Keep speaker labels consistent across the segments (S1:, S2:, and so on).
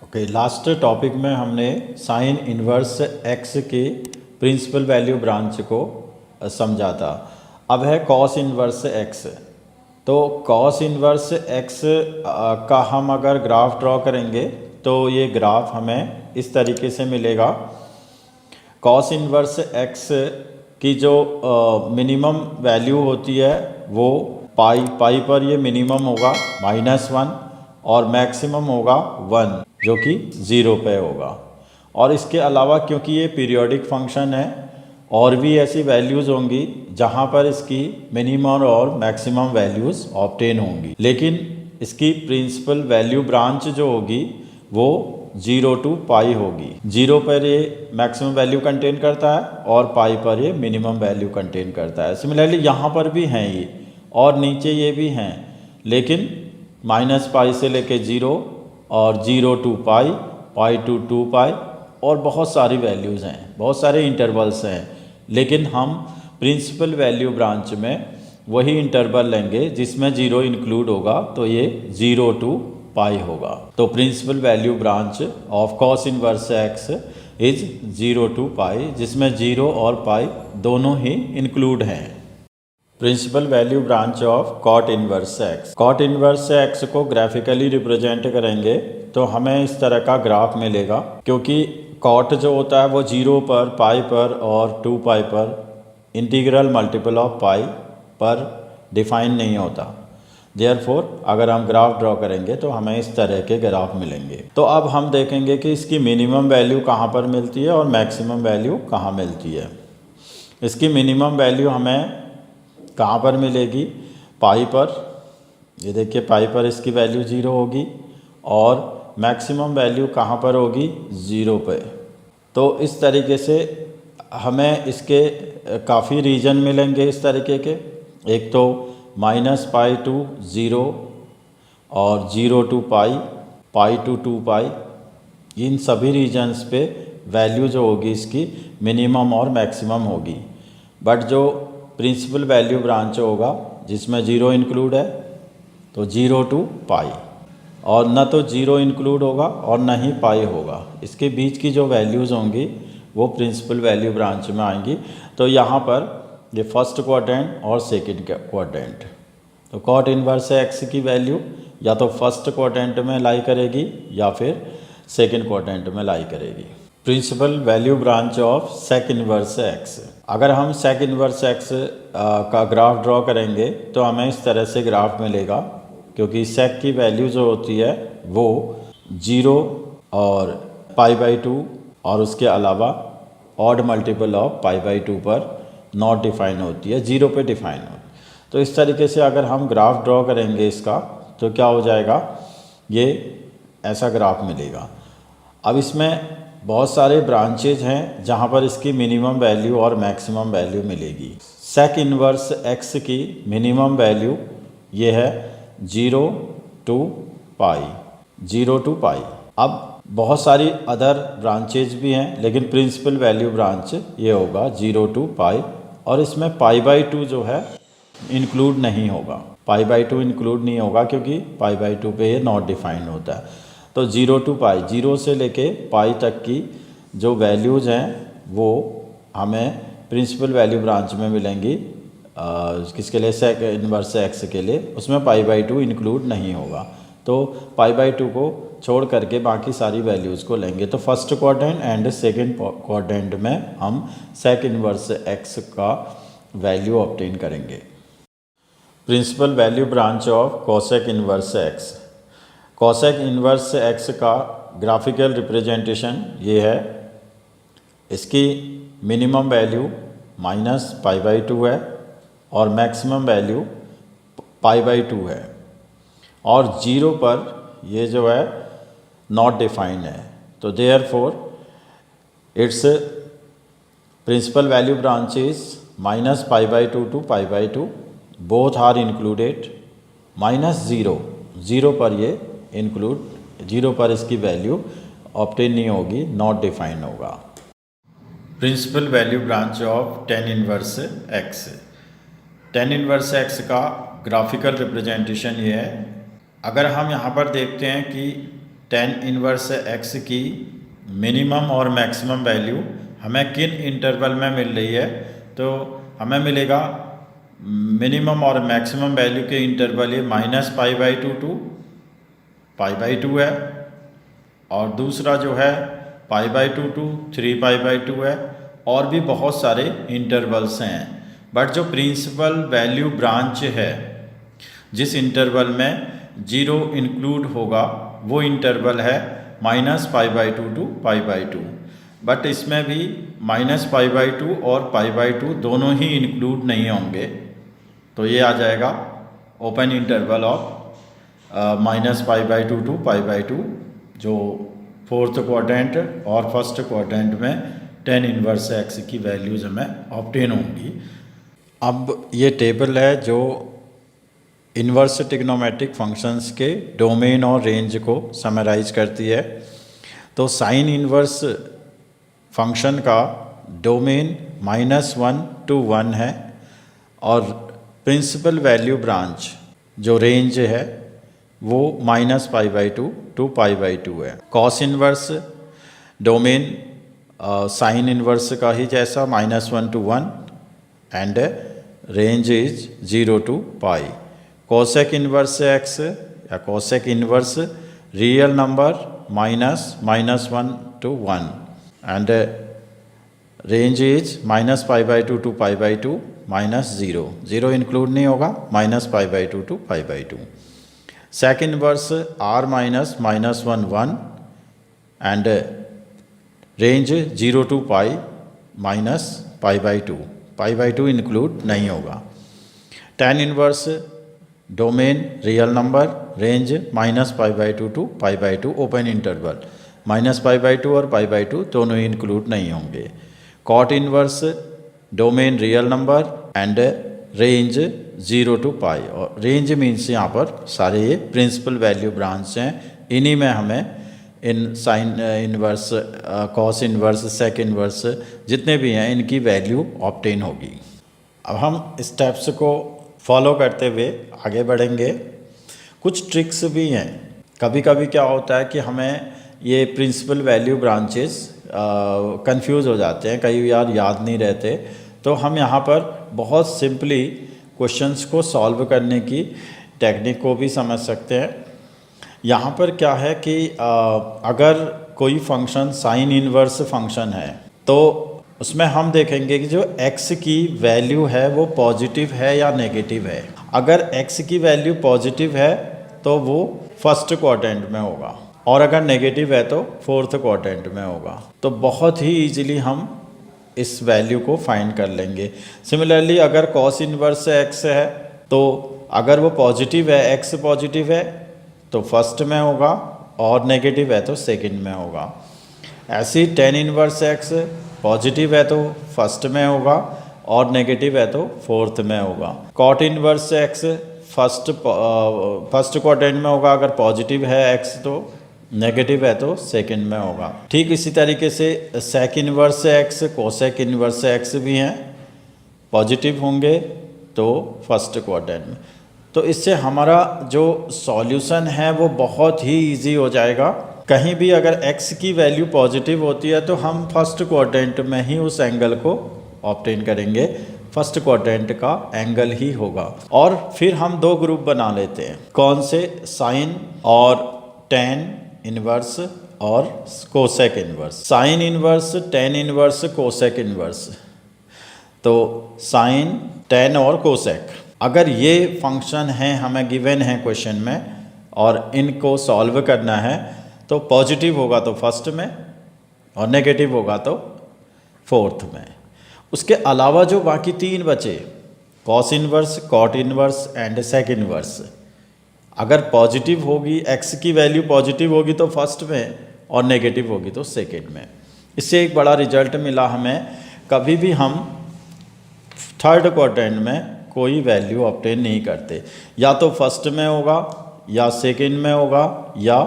S1: Okay, last topic में हमने sine inverse x के प्रिंसिपल वैल्यू ब्रांच को समझा था। अब है कॉस इनवर्स एक्स। तो कॉस इनवर्स एक्स का हम अगर ग्राफ ड्रॉ करेंगे तो ये ग्राफ हमें इस तरीके से मिलेगा। कॉस इनवर्स एक्स की जो मिनिमम वैल्यू होती है वो पाई पर ये मिनिमम होगा -1 और मैक्सिमम होगा 1 जो कि 0 पे होगा। और इसके अलावा क्योंकि ये पीरियोडिक फंक्शन है और भी ऐसी वैल्यूज़ होंगी जहाँ पर इसकी मिनिमम और मैक्सिमम वैल्यूज़ ऑब्टेन होंगी, लेकिन इसकी प्रिंसिपल वैल्यू ब्रांच जो होगी वो 0 to पाई होगी। 0 पर ये मैक्सिमम वैल्यू कंटेन करता है और पाई पर ये मिनिमम वैल्यू कंटेन करता है। सिमिलरली यहाँ पर भी हैं ये और नीचे ये भी हैं, लेकिन -पाई से लेके 0 और 0 to पाई, पाई to 2 पाई और बहुत सारी वैल्यूज़ हैं, बहुत सारे इंटरवल्स हैं। लेकिन हम प्रिंसिपल वैल्यू ब्रांच में वही इंटरवल लेंगे जिसमें 0 इंक्लूड होगा, तो ये 0 to पाई होगा। तो principal value branch of cos inverse x is 0 to pi, जिसमें 0 और पाई दोनों ही इंक्लूड हैं। Principal value branch of cot inverse x. Cot inverse x को ग्राफिकली रिप्रेजेंट करेंगे तो हमें इस तरह का ग्राफ मिलेगा, क्योंकि कॉट जो होता है वो 0 पर, पाई पर और 2 पाई पर इंटीग्रल मल्टीपल ऑफ पाई पर डिफाइन नहीं होता। देयरफॉर अगर हम ग्राफ ड्रॉ करेंगे तो हमें इस तरह के ग्राफ मिलेंगे। तो अब हम देखेंगे कि इसकी मिनिमम वैल्यू कहाँ पर मिलती है और मैक्सिमम वैल्यू कहाँ मिलती है। इसकी मिनिमम वैल्यू हमें कहाँ पर मिलेगी? पाई पर। ये देखिए पाई पर इसकी वैल्यू 0 होगी और मैक्सिमम वैल्यू कहाँ पर होगी? 0 पे। तो इस तरीके से हमें इसके काफ़ी रीजन मिलेंगे इस तरीके के। एक तो -पाई to 0 और 0 to पाई, पाई to 2 पाई, इन सभी रीजन्स पे वैल्यू जो होगी इसकी मिनिमम और मैक्सिमम होगी। बट जो प्रिंसिपल वैल्यू ब्रांच होगा जिसमें 0 इंक्लूड है तो 0 to पाई, और न तो 0 इंक्लूड होगा और न ही पाई होगा। इसके बीच की जो वैल्यूज़ होंगी वो प्रिंसिपल वैल्यू ब्रांच में आएंगी। तो यहाँ पर ये फर्स्ट क्वाड्रेंट और सेकंड क्वाड्रेंट, तो कॉट इनवर्स एक्स की वैल्यू या तो फर्स्ट क्वाड्रेंट में लाई करेगी या फिर सेकंड क्वाड्रेंट में लाई करेगी। Principal value branch of sec inverse x. अगर हम सेक इनवर्स एक्स का ग्राफ ड्रॉ करेंगे तो हमें इस तरह से ग्राफ मिलेगा, क्योंकि सेक की वैल्यू जो होती है वो 0 और पाई/2 और उसके अलावा ऑड मल्टीपल ऑफ पाई/2 पर नॉट डिफाइन होती है, 0 पे डिफाइन होती है। तो इस तरीके से अगर हम ग्राफ ड्रॉ करेंगे इसका तो क्या हो जाएगा? ये ऐसा ग्राफ मिलेगा। अब इसमें बहुत सारे ब्रांचेज हैं जहाँ पर इसकी मिनिमम वैल्यू और मैक्सिमम वैल्यू मिलेगी। सेक इनवर्स एक्स की मिनिमम वैल्यू ये है 0 to पाई, 0 to पाई। अब बहुत सारी अदर ब्रांचेज भी हैं, लेकिन प्रिंसिपल वैल्यू ब्रांच ये होगा 0 to पाई, और इसमें पाई/2 जो है इंक्लूड नहीं होगा। पाई/2 इंक्लूड नहीं होगा क्योंकि पाई/2 पे ये नॉट डिफाइंड होता है। तो 0 to पाई, 0 से लेके पाई तक की जो वैल्यूज़ हैं वो हमें प्रिंसिपल वैल्यू ब्रांच में मिलेंगी। किसके लिए? सेक इनवर्स एक्स के लिए। उसमें पाई/2 इंक्लूड नहीं होगा, तो पाई/2 को छोड़ करके बाकी सारी वैल्यूज़ को लेंगे। तो first quadrant and second quadrant में हम सेक इनवर्स एक्स का वैल्यू ऑब्टेन करेंगे। Principal value branch of cosec inverse x. Cosec inverse x का ग्राफिकल रिप्रेजेंटेशन ये है। इसकी मिनिमम वैल्यू -पाई/2 है और मैक्सिमम वैल्यू पाई/2 है, और 0 पर ये जो है नॉट डिफाइंड है। तो therefore it's principal value branch is -पाई/2 to पाई/2, बोथ आर इंक्लूडेड। -0 पर ये इंक्लूड, 0 पर इसकी वैल्यू ऑब्टेन नहीं होगी, नॉट डिफाइंड होगा। Principal value branch of tan inverse x. Tan inverse x का ग्राफिकल रिप्रेजेंटेशन ये है। अगर हम यहाँ पर देखते हैं कि टेन इनवर्स एक्स की मिनिमम और मैक्सिमम वैल्यू हमें किन इंटरवल में मिल रही है, तो हमें मिलेगा मिनिमम और मैक्सिमम वैल्यू के इंटरवल ये -π/2 टू π/2 है, और दूसरा जो है π/2 टू 3π/2 है, और भी बहुत सारे इंटरवल्स हैं। बट जो प्रिंसिपल वैल्यू ब्रांच है जिस इंटरवल में 0 इंक्लूड होगा वो इंटरवल है -π/2 टू π/2। बट इसमें भी -π/2 और π/2 दोनों ही इंक्लूड नहीं होंगे, तो ये आ जाएगा ओपन इंटरवल ऑफ -π/2 टू π/2, जो फोर्थ क्वाड्रेंट और फर्स्ट क्वाड्रेंट में टेन इनवर्स एक्स की वैल्यूज़ हमें ऑब्टेन होंगी। अब ये टेबल है जो इन्वर्स ट्रिग्नोमेट्रिक फंक्शंस के डोमेन और रेंज को समराइज करती है। तो साइन इन्वर्स फंक्शन का डोमेन -1 to 1 है, और प्रिंसिपल वैल्यू ब्रांच जो रेंज है वो -π/2 टू π/2 है। Cos inverse domain sign inverse का ही जैसा -1 to 1 and range is 0 to π। Cosec inverse x या cosec inverse real number -1 to 1 and range is -π/2 to π/2 -0, 0 include नहीं होगा, -π/2 to π/2। Sec inverse r -1 1 and range 0 to π -π/2, π/2 include नहीं होगा। Tan inverse domain real number, range -π/2 to π/2 open interval, -π/2 और π/2 दोनों ही include नहीं होंगे। Cot inverse domain real number and range 0 to π, और रेंज मीन्स यहाँ पर सारे ये प्रिंसिपल वैल्यू ब्रांच हैं, इन्हीं में हमें इन sine inverse, cos inverse, sec inverse जितने भी हैं इनकी वैल्यू ऑब्टेन होगी। अब हम स्टेप्स को फॉलो करते हुए आगे बढ़ेंगे। कुछ ट्रिक्स भी हैं। कभी कभी क्या होता है कि हमें ये प्रिंसिपल वैल्यू ब्रांचेस कंफ्यूज हो जाते हैं, कई बार याद नहीं रहते, तो हम यहाँ पर बहुत सिंपली क्वेश्चंस को सॉल्व करने की टेक्निक को भी समझ सकते हैं। यहाँ पर क्या है कि अगर कोई फंक्शन साइन इन्वर्स फंक्शन है तो उसमें हम देखेंगे कि जो x की वैल्यू है वो पॉजिटिव है या नेगेटिव है। अगर x की वैल्यू पॉजिटिव है तो वो फर्स्ट क्वाड्रेंट में होगा, और अगर नेगेटिव है तो फोर्थ क्वाड्रेंट में होगा। तो बहुत ही ईजिली हम इस वैल्यू को फाइंड कर लेंगे। सिमिलरली अगर कॉस इन्वर्स x है तो अगर वो पॉजिटिव है, x पॉजिटिव है तो फर्स्ट में होगा, और नेगेटिव है तो सेकंड में होगा। ऐसे ही टेन इन्वर्स x पॉजिटिव है तो फर्स्ट में होगा, और नेगेटिव है तो फोर्थ में होगा। Cot inverse x first quadrant में होगा, अगर पॉजिटिव है x तो नेगेटिव है तो सेकंड में होगा। ठीक इसी तरीके से sec inverse x, cosec inverse x भी हैं, पॉजिटिव होंगे तो फर्स्ट क्वाड्रेंट में। तो इससे हमारा जो सॉल्यूशन है वो बहुत ही इजी हो जाएगा। कहीं भी अगर x की वैल्यू पॉजिटिव होती है तो हम फर्स्ट क्वाड्रेंट में ही उस एंगल को ऑब्टेन करेंगे, फर्स्ट क्वाड्रेंट का एंगल ही होगा। और फिर हम दो ग्रुप बना लेते हैं, कौन से, साइन और टेन इन्वर्स और cosec inverse. Sign inverse, tan inverse, cosec inverse. तो साइन, टेन और कोसेक, अगर ये फंक्शन हैं हमें गिवन है क्वेश्चन में और इनको सॉल्व करना है तो पॉजिटिव होगा तो फर्स्ट में और नेगेटिव होगा तो फोर्थ में। उसके अलावा जो बाकी तीन बचे, cos inverse, cot inverse and sec inverse, अगर पॉजिटिव होगी, x की वैल्यू पॉजिटिव होगी तो फर्स्ट में और नेगेटिव होगी तो सेकंड में। इससे एक बड़ा रिजल्ट मिला हमें, कभी भी हम थर्ड क्वाड्रेंट में कोई वैल्यू ऑब्टेन नहीं करते, या तो फर्स्ट में होगा या सेकंड में होगा या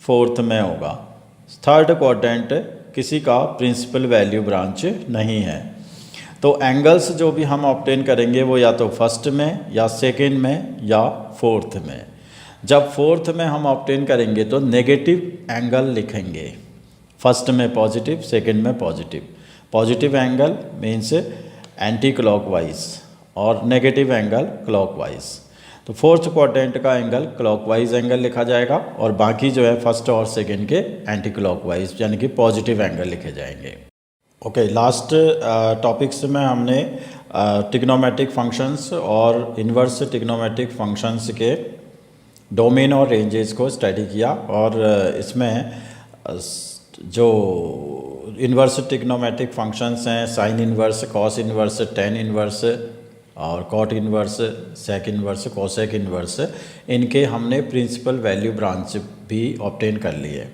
S1: फोर्थ में होगा। थर्ड क्वाड्रेंट किसी का प्रिंसिपल वैल्यू ब्रांच नहीं है। तो एंगल्स जो भी हम ऑब्टेन करेंगे वो या तो फर्स्ट में या सेकंड में या फोर्थ में। जब फोर्थ में हम ऑब्टेन करेंगे तो नेगेटिव एंगल लिखेंगे, फर्स्ट में पॉजिटिव, सेकंड में positive. Positive angle means anti clockwise और नेगेटिव एंगल क्लॉकवाइज। तो फोर्थ क्वाड्रेंट का एंगल क्लॉकवाइज एंगल लिखा जाएगा और बाकी जो है फर्स्ट और सेकंड के एंटी क्लॉकवाइज यानी कि पॉजिटिव एंगल लिखे जाएंगे। ओके, लास्ट टॉपिक्स में हमने ट्रिग्नोमेट्रिक फंक्शंस और इन्वर्स ट्रिग्नोमेट्रिक फंक्शंस के डोमेन और रेंजेस को स्टडी किया और इसमें जो इन्वर्स ट्रिग्नोमेट्रिक फंक्शंस हैं sine inverse, cos inverse, tan inverse और cot inverse, sec inverse, cosec inverse, इनके हमने प्रिंसिपल वैल्यू ब्रांच भी ऑब्टेन कर लिए।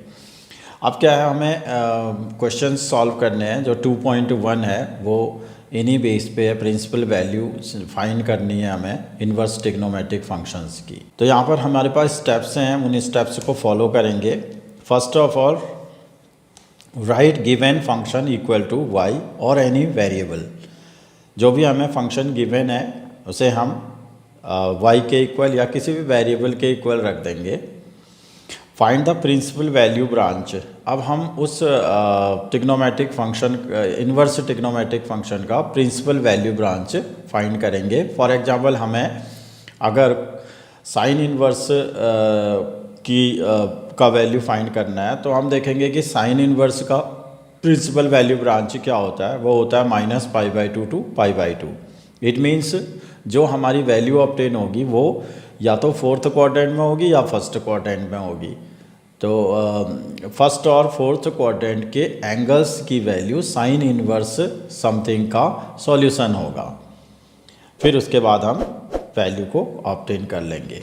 S1: अब क्या है, हमें क्वेश्चंस सॉल्व करने हैं। जो 2.1 है वो इन्हीं बेस पे है, प्रिंसिपल वैल्यू फाइंड करनी है हमें इन्वर्स ट्रिग्नोमेट्रिक फंक्शंस की। तो यहाँ पर हमारे पास स्टेप्स हैं, उन स्टेप्स को फॉलो करेंगे। First of all, write given function equal to y और एनी वेरिएबल। जो भी हमें फंक्शन गिवन है उसे हम वाई के इक्वल या किसी भी वेरिएबल के इक्वल रख देंगे। Find the principal value branch. अब हम उस trigonometric function, inverse trigonometric function का प्रिंसिपल वैल्यू ब्रांच फाइंड करेंगे। फॉर एग्जांपल, हमें अगर साइन इन्वर्स का वैल्यू फाइंड करना है तो हम देखेंगे कि साइन इन्वर्स का प्रिंसिपल वैल्यू ब्रांच क्या होता है। वो होता है -π/2 to π/2। इट मीन्स जो हमारी वैल्यू ऑब्टेन होगी वो या तो फोर्थ क्वाड्रेंट में होगी या फर्स्ट क्वाड्रेंट में होगी। तो फर्स्ट और फोर्थ क्वाड्रेंट के एंगल्स की वैल्यू साइन इन्वर्स समथिंग का सॉल्यूशन होगा। फिर उसके बाद हम वैल्यू को ऑब्टेन कर लेंगे।